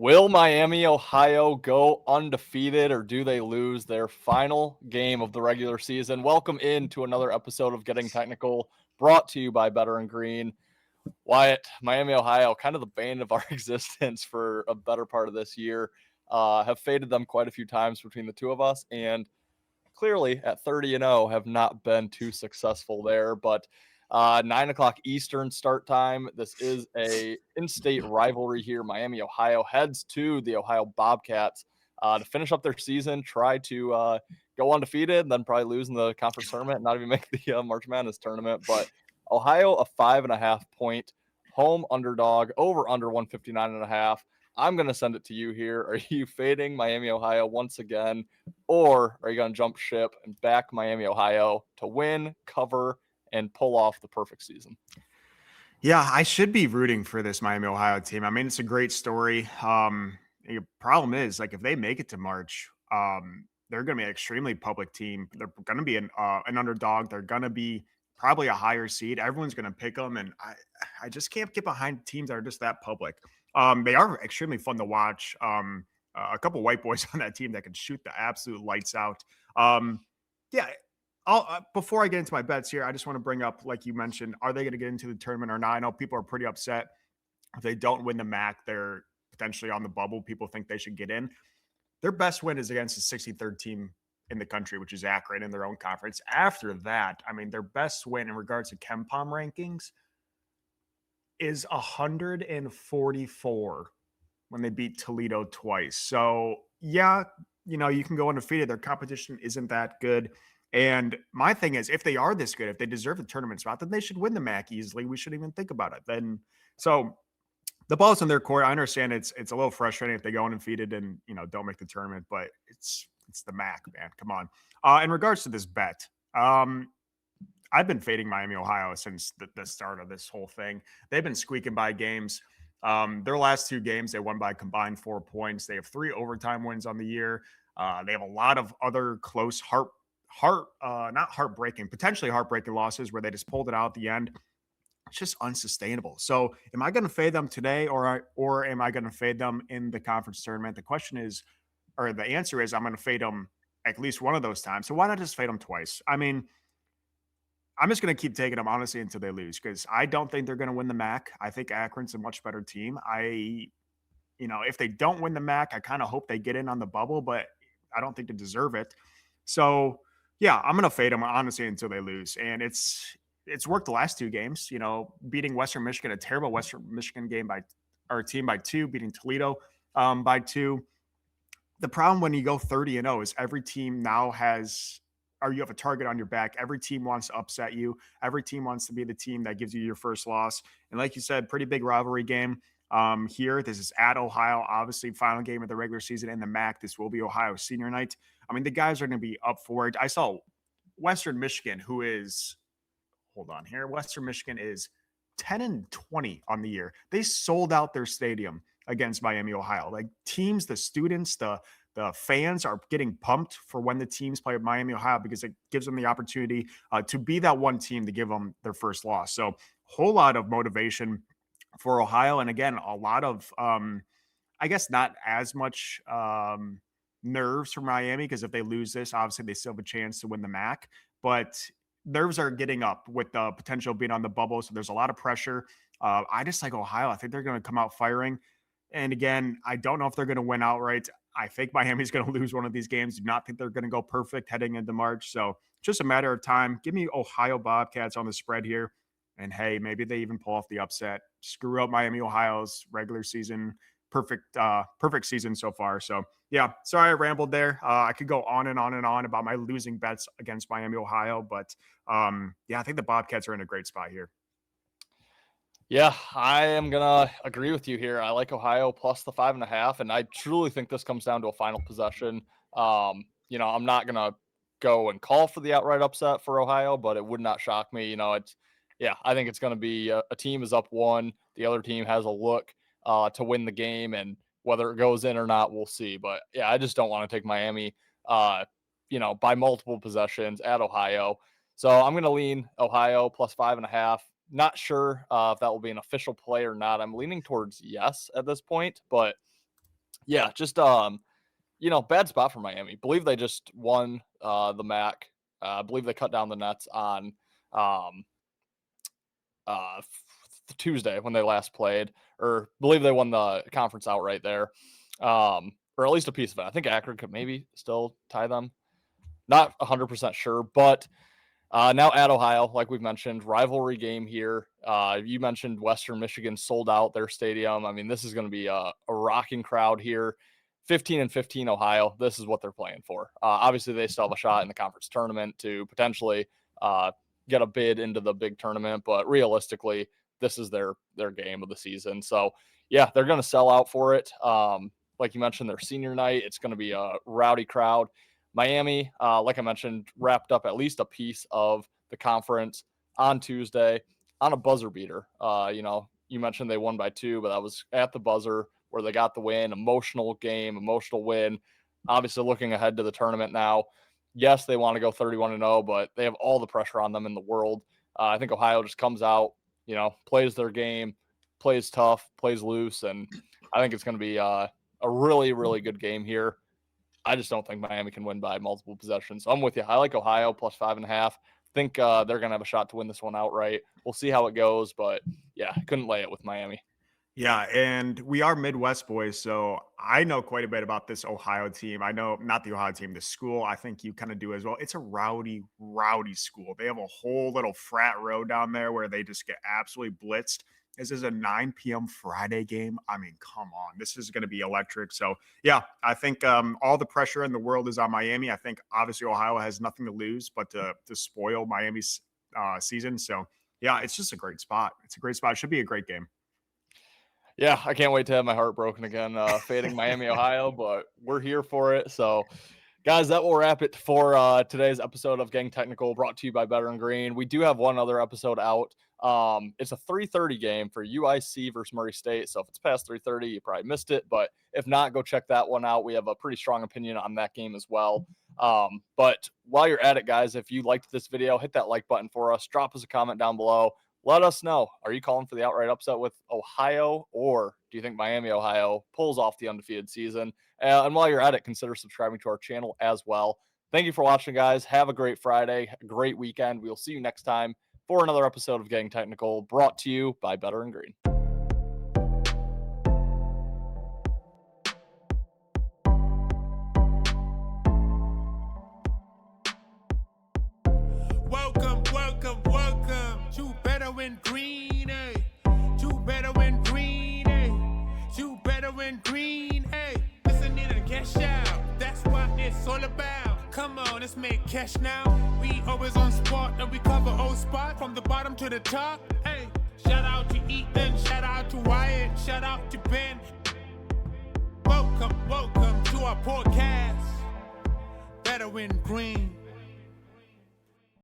Will Miami, Ohio go undefeated, or do they lose their final game of the regular season? Welcome into another episode of Getting Technical, brought to you by Better and Green. Wyatt, Miami, Ohio, kind of the bane of our existence for a better part of this year. Have faded them quite a few times between the two of us, and clearly at 30-0 have not been too successful there. But 9 o'clock Eastern start time. This is a in-state rivalry here. Miami, Ohio heads to the Ohio Bobcats to finish up their season, try to go undefeated, then probably lose in the conference tournament, not even make the March Madness tournament. But Ohio, a 5.5 point home underdog, over under 159.5. I'm going to send it to you here. Are you fading Miami, Ohio once again, or are you going to jump ship and back Miami, Ohio to win, cover, and pull off the perfect season? Yeah, I should be rooting for this Miami, Ohio team. I mean, it's a great story. The problem is, like, if they make it to March, they're going to be an extremely public team. They're going to be an underdog. They're going to be probably a higher seed. Everyone's going to pick them, and I just can't get behind teams that are just that public. They are extremely fun to watch. A couple white boys on that team that can shoot the absolute lights out. Yeah, before I get into my bets here, I just want to bring up, like you mentioned, are they going to get into the tournament or not? I know people are pretty upset if they don't win the MAC. They're potentially on the bubble. People think they should get in. Their best win is against the 63rd team in the country, which is Akron in their own conference. After that, I mean, their best win in regards to KenPom rankings is 144 when they beat Toledo twice. So, yeah, you can go undefeated. Their competition isn't that good. And my thing is, if they are this good, if they deserve the tournament spot, then they should win the MAC easily. We shouldn't even think about it. So the ball's in their court. I understand it's a little frustrating if they go undefeated and don't make the tournament, but it's the MAC, man. Come on. In regards to this bet, I've been fading Miami, Ohio since the start of this whole thing. They've been squeaking by games. Their last two games, they won by combined 4 points. They have 3 overtime wins on the year. They have a lot of other close not heartbreaking, potentially heartbreaking losses where they just pulled it out at the end. It's just unsustainable. So am I going to fade them today or am I going to fade them in the conference tournament? The question is, or the answer is, I'm going to fade them at least one of those times. So why not just fade them twice? I mean, I'm just going to keep taking them, honestly, until they lose, because I don't think they're going to win the MAC. I think Akron's a much better team. If they don't win the MAC, I kind of hope they get in on the bubble, but I don't think they deserve it. So, yeah, I'm going to fade them, honestly, until they lose. And it's worked the last 2 games, beating Western Michigan, a terrible Western Michigan team by 2, beating Toledo by 2. The problem when you go 30-0 is every team now you have a target on your back. Every team wants to upset you. Every team wants to be the team that gives you your first loss. And like you said, pretty big rivalry game here. This is at Ohio, obviously final game of the regular season in the MAC. This will be Ohio senior night. I mean, the guys are going to be up for it. I saw Western Michigan, Western Michigan is 10-20 on the year. They sold out their stadium against Miami, Ohio. Like, teams, the students, the fans are getting pumped for when the teams play Miami, Ohio, because it gives them the opportunity to be that one team to give them their first loss. So whole lot of motivation for Ohio. And again, a lot of, I guess not as much nerves for Miami, because if they lose this, obviously they still have a chance to win the MAC. But nerves are getting up with the potential of being on the bubble. So there's a lot of pressure. I just like Ohio. I think they're going to come out firing. And again, I don't know if they're going to win outright. I think Miami's going to lose one of these games. Do not think they're going to go perfect heading into March. So just a matter of time. Give me Ohio Bobcats on the spread here. And hey, maybe they even pull off the upset. Screw up Miami, Ohio's regular season. Perfect season so far. So yeah, sorry I rambled there. I could go on and on and on about my losing bets against Miami, Ohio. But yeah, I think the Bobcats are in a great spot here. Yeah, I am going to agree with you here. I like Ohio plus the 5.5, and I truly think this comes down to a final possession. I'm not going to go and call for the outright upset for Ohio, but it would not shock me. I think it's going to be a team is up 1. The other team has a look to win the game, and whether it goes in or not, we'll see. But yeah, I just don't want to take Miami, by multiple possessions at Ohio. So I'm going to lean Ohio plus 5.5. Not sure if that will be an official play or not. I'm leaning towards yes at this point, but Yeah, just bad spot for Miami. Believe they just won the MAC. I believe they cut down the nets on um, Tuesday when they last played, or believe they won the conference outright there, or at least a piece of it. I think Akron could maybe still tie them. Not 100% sure, but now at Ohio, like we've mentioned, rivalry game here. You mentioned Western Michigan sold out their stadium. I mean, this is going to be a rocking crowd here. 15-15 Ohio. This is what they're playing for. Obviously, they still have a shot in the conference tournament to potentially get a bid into the big tournament, but realistically, this is their game of the season. So, yeah, they're going to sell out for it. Like you mentioned, their senior night, it's going to be a rowdy crowd. Miami, like I mentioned, wrapped up at least a piece of the conference on Tuesday on a buzzer beater. You mentioned they won by 2, but that was at the buzzer where they got the win. Emotional game, emotional win. Obviously, looking ahead to the tournament now. Yes, they want to go 31-0, but they have all the pressure on them in the world. I think Ohio just comes out, plays their game, plays tough, plays loose, and I think it's going to be a really, really good game here. I just don't think Miami can win by multiple possessions. So I'm with you. I like Ohio plus 5.5. Think they're going to have a shot to win this one outright. We'll see how it goes, but yeah, couldn't lay it with Miami. Yeah, and we are Midwest boys, so I know quite a bit about this Ohio team. I know not the Ohio team, the school. I think you kind of do as well. It's a rowdy, rowdy school. They have a whole little frat row down there where they just get absolutely blitzed. This is a 9 p.m. Friday game. I mean, come on, this is going to be electric. So yeah, I think all the pressure in the world is on Miami. I think obviously Ohio has nothing to lose but to spoil Miami's season. So yeah, it's just a great spot. It's a great spot. It should be a great game. Yeah, I can't wait to have my heart broken again, fading Miami, Ohio, but we're here for it. So, guys, that will wrap it for today's episode of Getting Technical, brought to you by Better and Green. We do have one other episode out. It's a 3:30 game for UIC versus Murray State. So if it's past 3:30, you probably missed it. But if not, go check that one out. We have a pretty strong opinion on that game as well. But while you're at it, guys, if you liked this video, hit that like button for us. Drop us a comment down below. Let us know. Are you calling for the outright upset with Ohio, or do you think Miami, Ohio pulls off the undefeated season? And while you're at it, consider subscribing to our channel as well. Thank you for watching, guys. Have a great Friday, a great weekend. We'll see you next time for another episode of Getting Technical, brought to you by Better and Green. Welcome to Better and Green, eh? To Better and Green, eh? To Better and Green, eh? Listen in and cash out. That's what it's all about. Come on, let's make cash now. We always on spot and we cover all spot from the bottom to the top. Hey, shout out to Ethan, shout out to Wyatt, shout out to Ben. Welcome to our podcast, Better and Green.